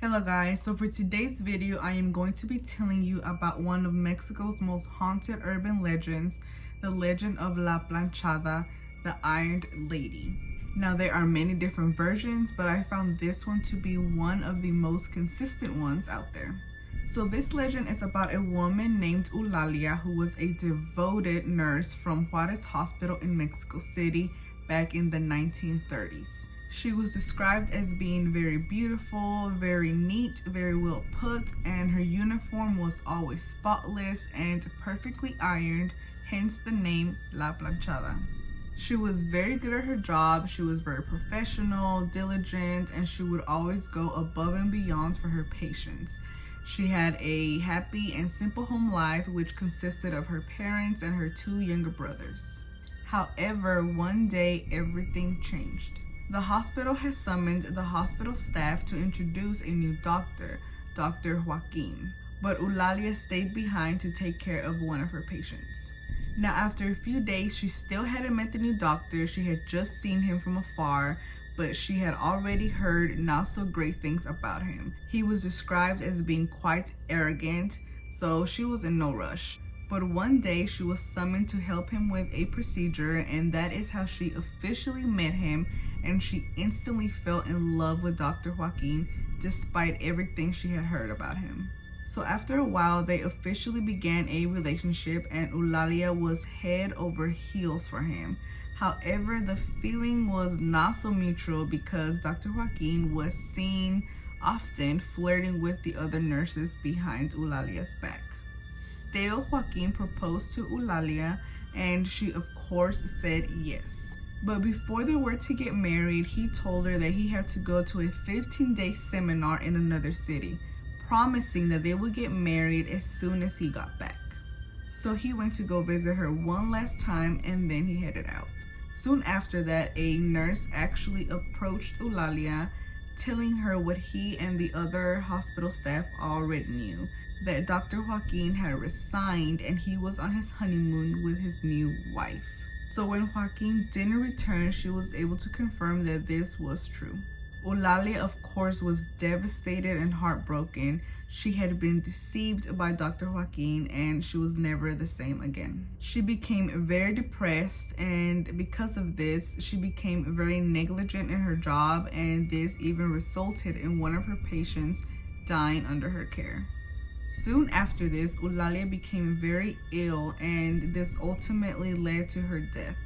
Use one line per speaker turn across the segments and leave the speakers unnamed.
Hello guys, so for today's video I am going to be telling you about one of Mexico's most haunted urban legends, the legend of La Planchada, the Ironed Lady. Now there are many different versions, but I found this one to be one of the most consistent ones out there. So this legend is about a woman named Eulalia who was a devoted nurse from Juarez Hospital in Mexico City back in the 1930s. She was described as being very beautiful, very neat, very well put, and her uniform was always spotless and perfectly ironed, hence the name La Planchada. She was very good at her job, she was very professional, diligent, and she would always go above and beyond for her patients. She had a happy and simple home life which consisted of her parents and her two younger brothers. However, one day everything changed. The hospital has summoned the hospital staff to introduce a new doctor, Dr. Joaquin, but Eulalia stayed behind to take care of one of her patients. Now, after a few days, she still hadn't met the new doctor. She had just seen him from afar, but she had already heard not so great things about him. He was described as being quite arrogant, so she was in no rush. But one day she was summoned to help him with a procedure, and that is how she officially met him, and she instantly fell in love with Dr. Joaquin despite everything she had heard about him. So after a while, they officially began a relationship, and Eulalia was head over heels for him. However, the feeling was not so mutual because Dr. Joaquin was seen often flirting with the other nurses behind Eulalia's back. Still, Joaquin proposed to Eulalia, and she of course said yes. But before they were to get married, he told her that he had to go to a 15-day seminar in another city, promising that they would get married as soon as he got back. So he went to go visit her one last time, and then he headed out. Soon after that, a nurse actually approached Eulalia, telling her what he and the other hospital staff already knew, that Dr. Joaquin had resigned and he was on his honeymoon with his new wife. So when Joaquin didn't return, she was able to confirm that this was true. Eulalia, of course, was devastated and heartbroken. She had been deceived by Dr. Joaquin, and she was never the same again. She became very depressed, and because of this, she became very negligent in her job, and this even resulted in one of her patients dying under her care. Soon after this, Eulalia became very ill, and this ultimately led to her death.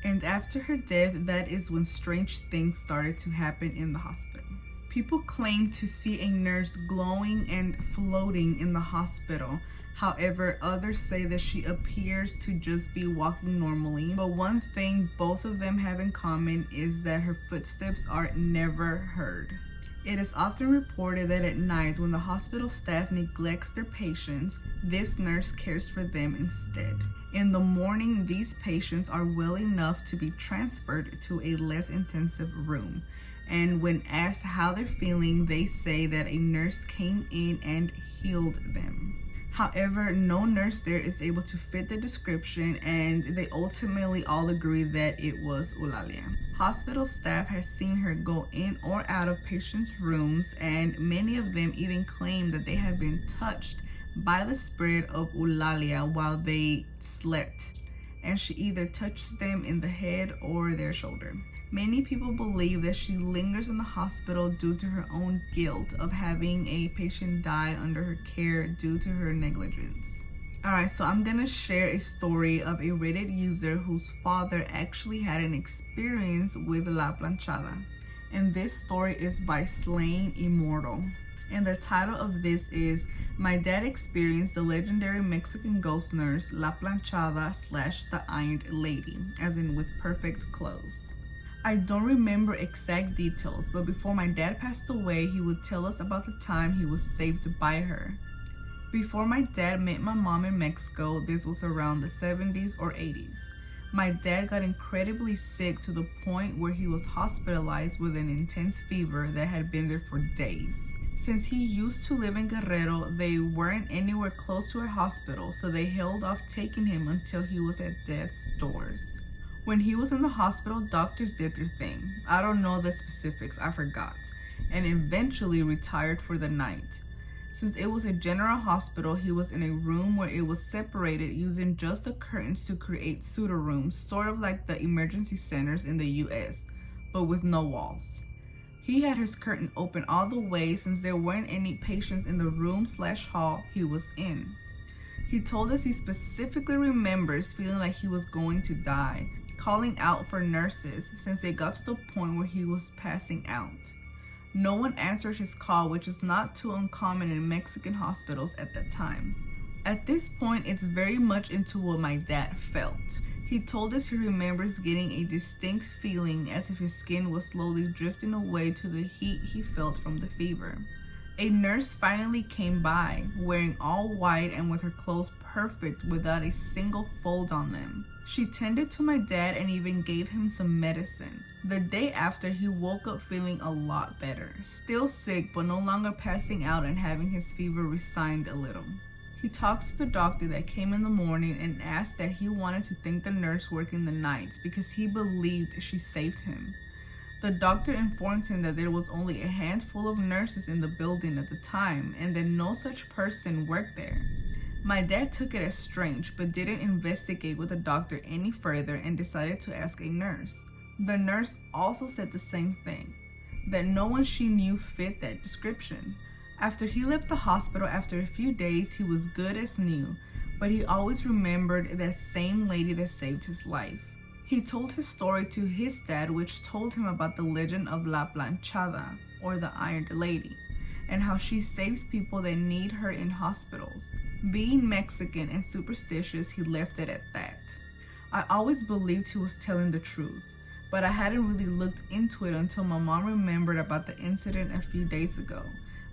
And after her death, that is when strange things started to happen in the hospital. People claim to see a nurse glowing and floating in the hospital. However, others say that she appears to just be walking normally. But one thing both of them have in common is that her footsteps are never heard. It is often reported that at nights when the hospital staff neglects their patients, this nurse cares for them instead. In the morning, these patients are well enough to be transferred to a less intensive room. And when asked how they're feeling, they say that a nurse came in and healed them. However, no nurse there is able to fit the description, and they ultimately all agree that it was Eulalia. Hospital staff has seen her go in or out of patients' rooms, and many of them even claim that they have been touched by the spirit of Eulalia while they slept, and she either touches them in the head or their shoulder. Many people believe that she lingers in the hospital due to her own guilt of having a patient die under her care due to her negligence. Alright, so I'm gonna share a story of a Reddit user whose father actually had an experience with La Planchada. And this story is by Slain Immortal. And the title of this is "My Dad Experienced the Legendary Mexican Ghost Nurse La Planchada / the Ironed Lady," as in with perfect clothes. I don't remember exact details, but before my dad passed away, he would tell us about the time he was saved by her. Before my dad met my mom in Mexico, this was around the 70s or 80s. My dad got incredibly sick to the point where he was hospitalized with an intense fever that had been there for days. Since he used to live in Guerrero, they weren't anywhere close to a hospital, so they held off taking him until he was at death's doors. When he was in the hospital, doctors did their thing. I don't know the specifics, I forgot. and eventually retired for the night. Since it was a general hospital, he was in a room where it was separated using just the curtains to create pseudo rooms, sort of like the emergency centers in the US, but with no walls. He had his curtain open all the way since there weren't any patients in the room/hall he was in. He told us he specifically remembers feeling like he was going to die, calling out for nurses since it got to the point where he was passing out. No one answered his call, which is not too uncommon in Mexican hospitals at that time. At this point, it's very much into what my dad felt. He told us he remembers getting a distinct feeling as if his skin was slowly drifting away to the heat he felt from the fever. A nurse finally came by, wearing all white and with her clothes perfect without a single fold on them. She tended to my dad and even gave him some medicine. The day after, he woke up feeling a lot better, still sick but no longer passing out and having his fever resigned a little. He talks to the doctor that came in the morning and asked that he wanted to thank the nurse working the nights because he believed she saved him. The doctor informed him that there was only a handful of nurses in the building at the time and that no such person worked there. My dad took it as strange but didn't investigate with the doctor any further and decided to ask a nurse. The nurse also said the same thing, that no one she knew fit that description. After he left the hospital after a few days, he was good as new, but he always remembered that same lady that saved his life. He told his story to his dad, which told him about the legend of La Planchada, or the Iron Lady, and how she saves people that need her in hospitals. Being Mexican and superstitious, he left it at that. I always believed he was telling the truth, but I hadn't really looked into it until my mom remembered about the incident a few days ago.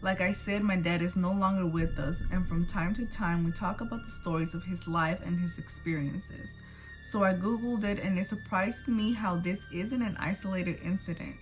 Like I said, my dad is no longer with us, and from time to time we talk about the stories of his life and his experiences. So I googled it, and it surprised me how this isn't an isolated incident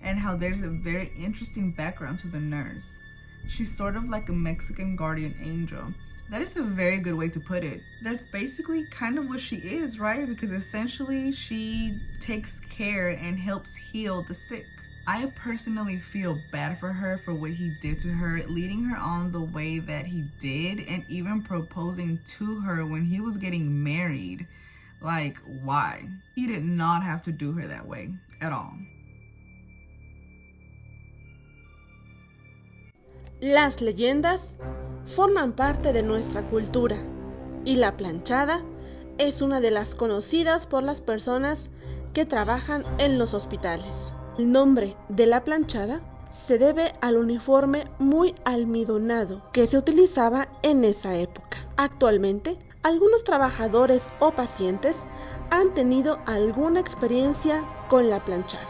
and how there's a very interesting background to the nurse. She's sort of like a Mexican guardian angel. That is a very good way to put it. That's basically kind of what she is, right? Because essentially she takes care and helps heal the sick. I personally feel bad for her for what he did to her, leading her on the way that he did and even proposing to her when he was getting married. Like, why? He did not have to do her that way at all.
Las leyendas forman parte de nuestra cultura y la planchada es una de las conocidas por las personas que trabajan en los hospitales. El nombre de la planchada se debe al uniforme muy almidonado que se utilizaba en esa época. Actualmente, algunos trabajadores o pacientes han tenido alguna experiencia con la planchada.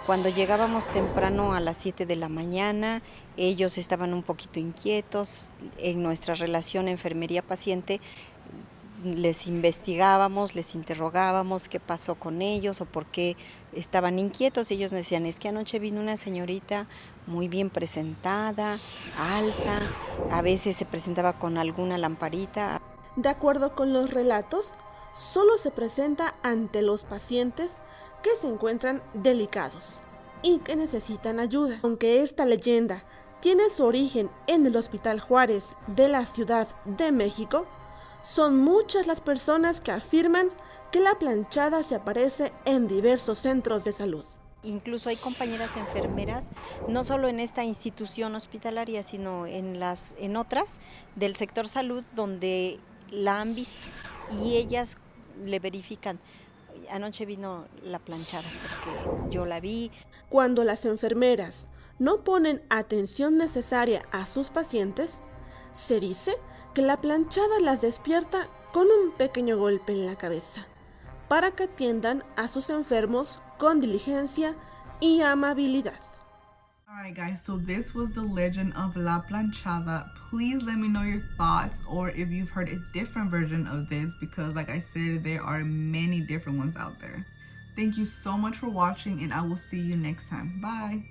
Cuando llegábamos temprano a las 7 de la mañana, ellos estaban un poquito inquietos. En nuestra relación enfermería-paciente les investigábamos, les interrogábamos qué pasó con ellos o por qué estaban inquietos. Ellos decían, es que anoche vino una señorita muy bien presentada, alta, a veces se presentaba con alguna lamparita.
De acuerdo con los relatos, solo se presenta ante los pacientes que se encuentran delicados y que necesitan ayuda. Aunque esta leyenda tiene su origen en el Hospital Juárez de la Ciudad de México, son muchas las personas que afirman que la planchada se aparece en diversos centros de salud.
Incluso hay compañeras enfermeras, no solo en esta institución hospitalaria, sino en otras del sector salud donde la han visto y ellas le verifican. Anoche vino la planchada porque yo la vi.
Cuando las enfermeras no ponen atención necesaria a sus pacientes, se dice que la planchada las despierta con un pequeño golpe en la cabeza para que atiendan a sus enfermos con diligencia y amabilidad.
Alright guys, so this was the legend of La Planchada. Please let me know your thoughts or if you've heard a different version of this because like I said, there are many different ones out there. Thank you so much for watching and I will see you next time. Bye!